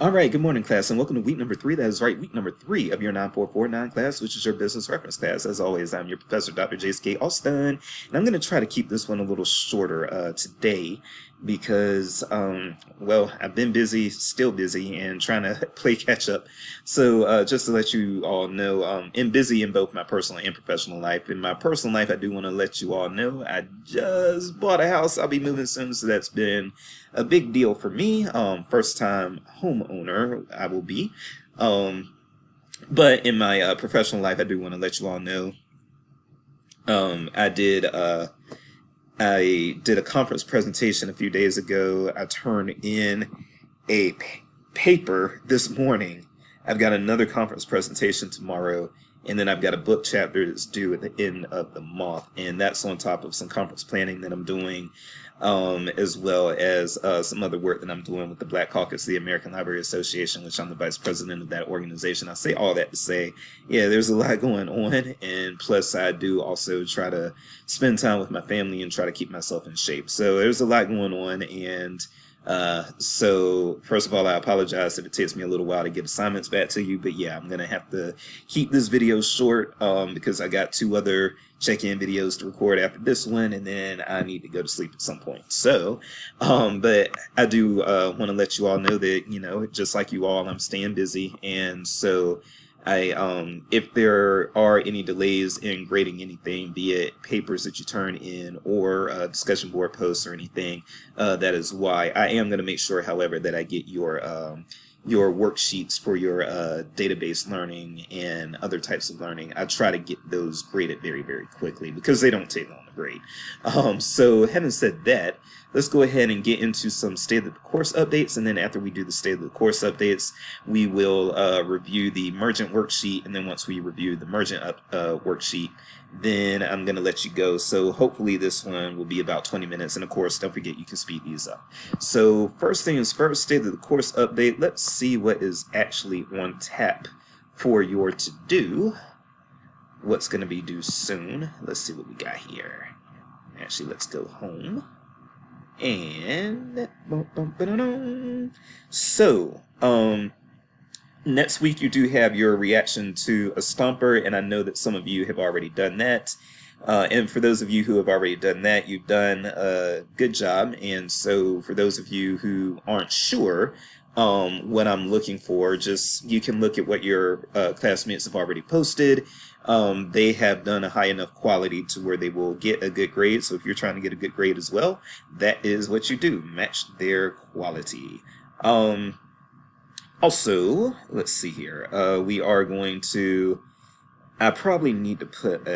All right, good morning, class, and welcome to week number three. That is right, week number three of your 9449 class, which is your business reference class. As always, I'm your professor, Dr. J.S.K. Austin, and I'm going to try to keep this one a little shorter today because, well, I've been busy, still busy, and trying to play catch up. So, just to let you all know, I'm busy in both my personal and professional life. In my personal life, I do want to let you all know I just bought a house. I'll be moving soon, so that's been a big deal for me. First time homeowner I will be. But in my professional life, I do want to let you all know I did a conference presentation a few days ago. I turned in a paper this morning. I've got another conference presentation tomorrow, and then I've got a book chapter that's due at the end of the month, and that's on top of some conference planning that I'm doing, as well as some other work that I'm doing with the Black Caucus, the American Library Association, which I'm the vice president of that organization. I say all that to say, yeah, there's a lot going on, and plus I do also try to spend time with my family and try to keep myself in shape. So there's a lot going on, and so first of all, I apologize that it takes me a little while to get assignments back to you, but yeah, I'm gonna have to keep this video short because I got two other check-in videos to record after this one, and then I need to go to sleep at some point. So, but I do want to let you all know that, you know, just like you all, I'm staying busy, and so if there are any delays in grading anything, be it papers that you turn in or discussion board posts or anything, that is why. I am going to make sure, however, that I get your worksheets for your database learning and other types of learning. I try to get those graded very, very quickly because they don't take long to grade. So having said that, let's go ahead and get into some state of the course updates, and then after we do the state of the course updates, we will review the Mergent worksheet, and then once we review the Mergent worksheet, then I'm going to let you go. So hopefully this one will be about 20 minutes, and of course, don't forget you can speed these up. So first thing is first, state of the course update. Let's see what is actually on tap for your to-do. What's going to be due soon. Let's see what we got here. Actually, let's go home. And so next week you do have your reaction to a Stomper, and I know that some of you have already done that, and for those of you who have already done that, you've done a good job. And so for those of you who aren't sure what I'm looking for, just you can look at what your classmates have already posted. They have done a high enough quality to where they will get a good grade. So if you're trying to get a good grade as well, that is what you do, match their quality. Also, let's see here. We are going to, I probably need to put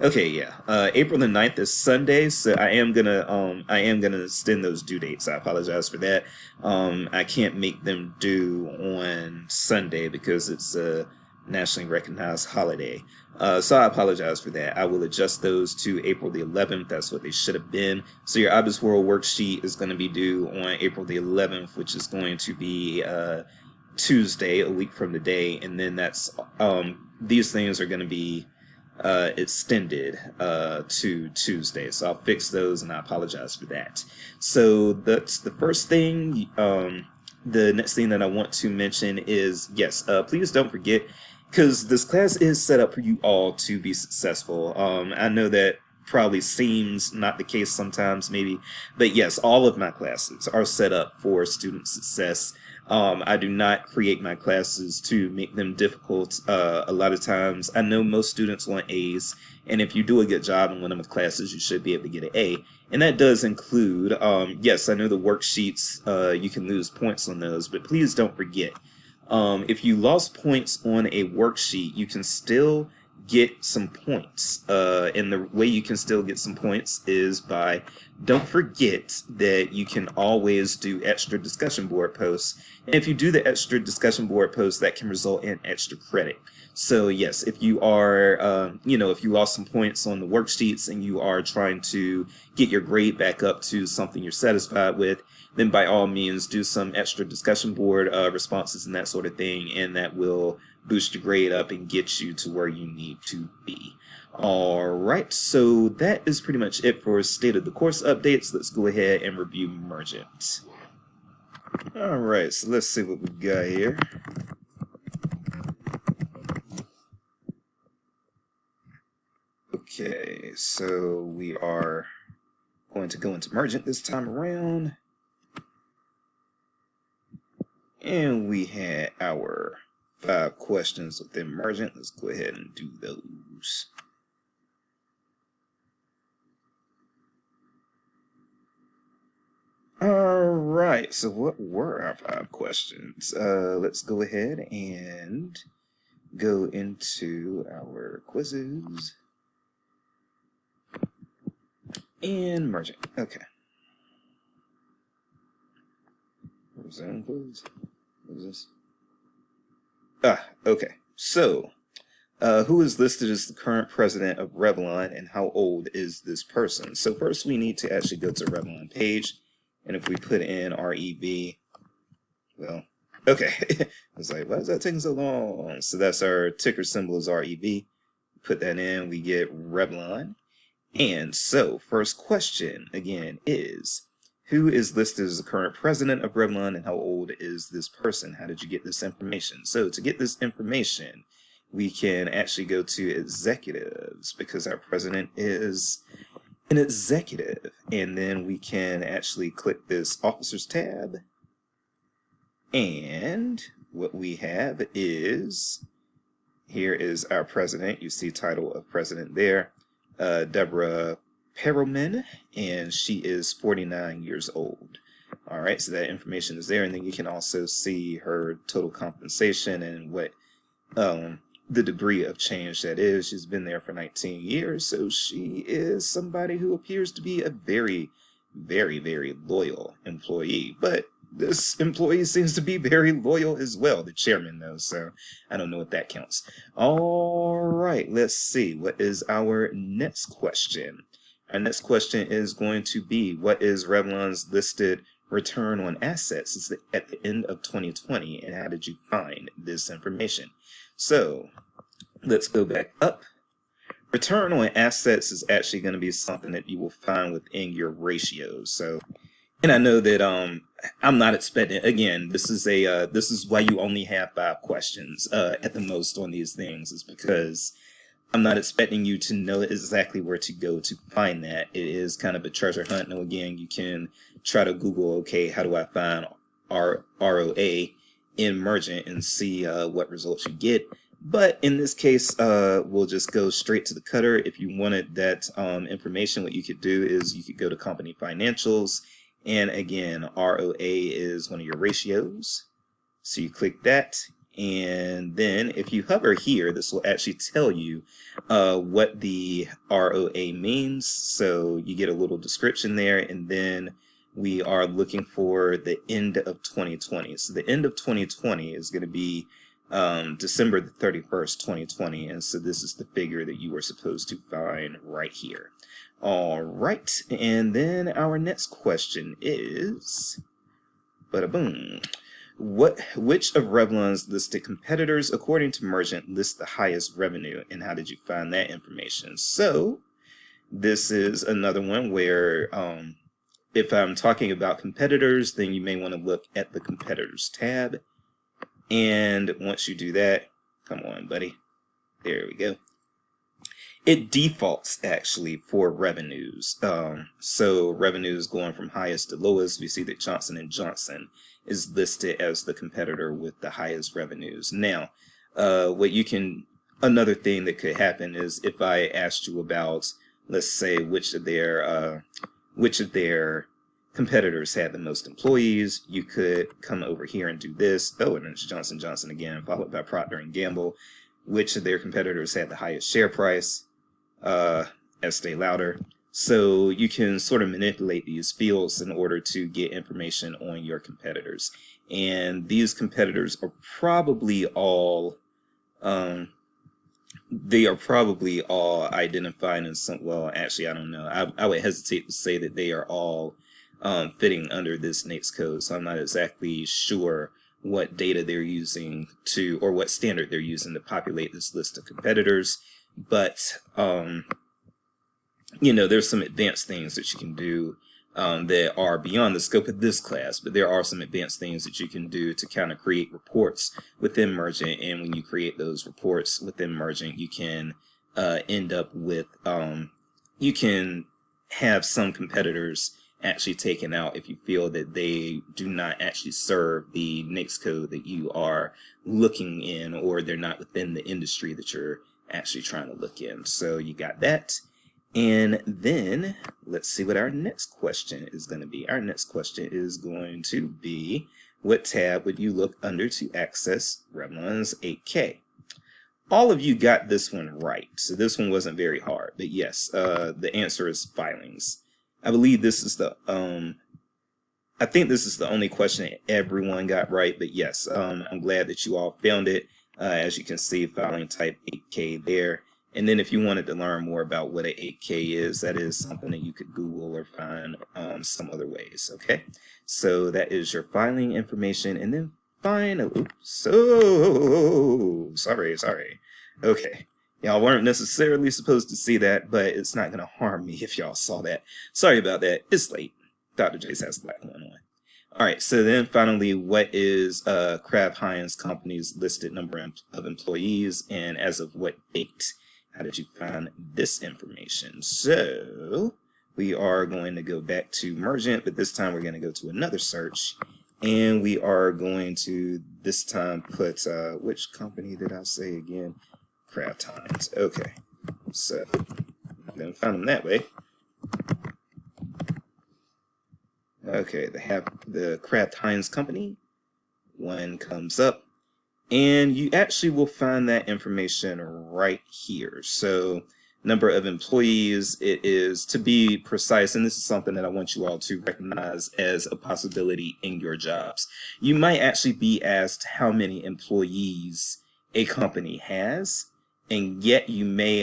okay, yeah. April the 9th is Sunday, so I am gonna extend those due dates. I apologize for that. I can't make them due on Sunday because it's a nationally recognized holiday. So I apologize for that. I will adjust those to April the 11th. That's what they should have been. So your IBIS World worksheet is going to be due on April the 11th, which is going to be Tuesday, a week from today, and then that's these things are going to be extended to Tuesday. So I'll fix those, and I apologize for that. So that's the first thing. The next thing that I want to mention is, yes, please don't forget, because this class is set up for you all to be successful. I know that probably seems not the case sometimes, maybe, but yes, all of my classes are set up for student success. I do not create my classes to make them difficult. A lot of times, I know most students want A's, and if you do a good job in one of the classes, you should be able to get an A. And that does include, yes, I know the worksheets, you can lose points on those, but please don't forget, if you lost points on a worksheet, you can still get some points. And the way you can still get some points is by, don't forget that you can always do extra discussion board posts. And if you do the extra discussion board posts, that can result in extra credit. So yes, if you are, if you lost some points on the worksheets and you are trying to get your grade back up to something you're satisfied with, then by all means do some extra discussion board responses and that sort of thing, and that will boost your grade up and get you to where you need to be. Alright, so that is pretty much it for state of the course updates. Let's go ahead and review Mergent. All right, so let's see what we got here. Okay, so we are going to go into Mergent this time around. And we had our 5 questions within Mergent. Let's go ahead and do those. Alright, so what were our 5 questions? Let's go ahead and go into our quizzes. And Mergent. Okay. Zone quiz? What is this? Okay. So, who is listed as the current president of Revlon, and how old is this person? So first we need to actually go to Revlon page, and if we put in REB, well, okay. I was like, why is that taking so long? So that's our ticker symbol is REB. Put that in, we get Revlon. And so, first question, again, is who is listed as the current president of Revlon, and how old is this person? How did you get this information? So to get this information, we can actually go to executives, because our president is an executive. And then we can actually click this officers tab. And what we have is, here is our president. You see title of president there. Deborah Perelman, and she is 49 years old. All right, so that information is there, and then you can also see her total compensation and what the degree of change that is. She's been there for 19 years, so she is somebody who appears to be a very, very, very loyal employee. But this employee seems to be very loyal as well, the chairman though, so I don't know if that counts. All right, let's see. What is our next question? Our next question is going to be, what is Revlon's listed return on assets at the end of 2020, and how did you find this information? So let's go back up. Return on assets is actually going to be something that you will find within your ratios. So, and I know that I'm not expecting, again, this is why you only have 5 questions at the most on these things, is because I'm not expecting you to know exactly where to go to find that. It is kind of a treasure hunt. Now again, you can try to Google, okay, how do I find ROA in Mergent, and see what results you get. But in this case, we'll just go straight to the cutter. If you wanted that information, what you could do is you could go to company financials. And again, ROA is one of your ratios. So you click that. And then if you hover here, this will actually tell you what the ROA means. So you get a little description there. And then we are looking for the end of 2020. So the end of 2020 is going to be December the 31st, 2020. And so this is the figure that you were supposed to find right here. All right, and then our next question is, bada boom. Which of Revlon's listed competitors, according to Mergent, list the highest revenue, and how did you find that information? So this is another one where if I'm talking about competitors, then you may want to look at the competitors tab. And once you do that, come on, buddy. There we go. It defaults actually for revenues. So revenues going from highest to lowest, we see that Johnson & Johnson is listed as the competitor with the highest revenues. Now, another thing that could happen is if I asked you about, let's say, which of their competitors had the most employees, you could come over here and do this. Oh, and it's Johnson & Johnson again, followed by Procter & Gamble. Which of their competitors had the highest share price? Estee Lauder. So you can sort of manipulate these fields in order to get information on your competitors. And these competitors are probably all identified in some, well, actually, I don't know. I would hesitate to say that they are all fitting under this NAICS code. So I'm not exactly sure what data they're using to, or what standard they're using to populate this list of competitors. But, you know, there's some advanced things that you can do that are beyond the scope of this class, but there are some advanced things that you can do to kind of create reports within Mergent. And when you create those reports within Mergent, you can end up with, you can have some competitors actually taken out if you feel that they do not actually serve the NAICS code that you are looking in, or they're not within the industry that you're actually trying to look in. So you got that. And then let's see what our next question is going to be. Our next question is going to be, what tab would you look under to access Revlon's 8K? All of you got this one right, so this one wasn't very hard. But yes, the answer is filings. I believe this is the I think this is the only question that everyone got right. But yes, I'm glad that you all found it. As you can see, filing type 8K there. And then if you wanted to learn more about what an 8K is, that is something that you could Google or find some other ways, okay? So that is your filing information. And then finally, sorry. Okay, y'all weren't necessarily supposed to see that, but it's not going to harm me if y'all saw that. Sorry about that. It's late. Dr. J's has a lot going on. All right, so then finally, what is Kraft Heinz Company's listed number of employees, and as of what date? How did you find this information? So we are going to go back to Mergent, but this time we're going to go to another search, and we are going to this time put, which company did I say again? Kraft Heinz. Okay, so I'm going to find them that way. Okay, they have the Kraft Heinz Company. One comes up. And you actually will find that information right here. So number of employees, it is, to be precise, and this is something that I want you all to recognize as a possibility in your jobs. You might actually be asked how many employees a company has, and yet you may,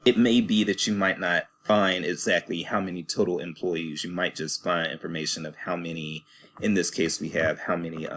it may be that you might not find exactly how many total employees. You might just find information of how many, in this case we have how many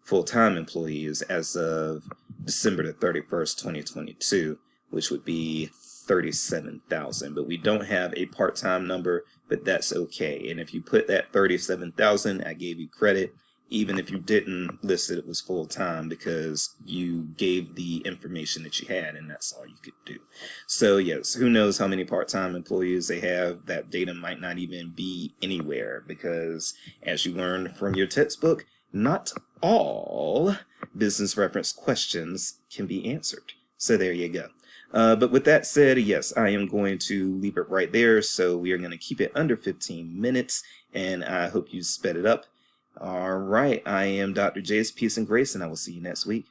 full-time employees as of December the 31st, 2022, which would be 37,000. But we don't have a part-time number, but that's okay. And if you put that 37,000, I gave you credit, even if you didn't list it was full-time, because you gave the information that you had, and that's all you could do. So yes, who knows how many part-time employees they have. That data might not even be anywhere, because as you learned from your textbook, not all business reference questions can be answered. So there you go. But with that said, yes, I am going to leave it right there. So we are going to keep it under 15 minutes, and I hope you sped it up. All right, I am Dr. J's Peace and Grace, and I will see you next week.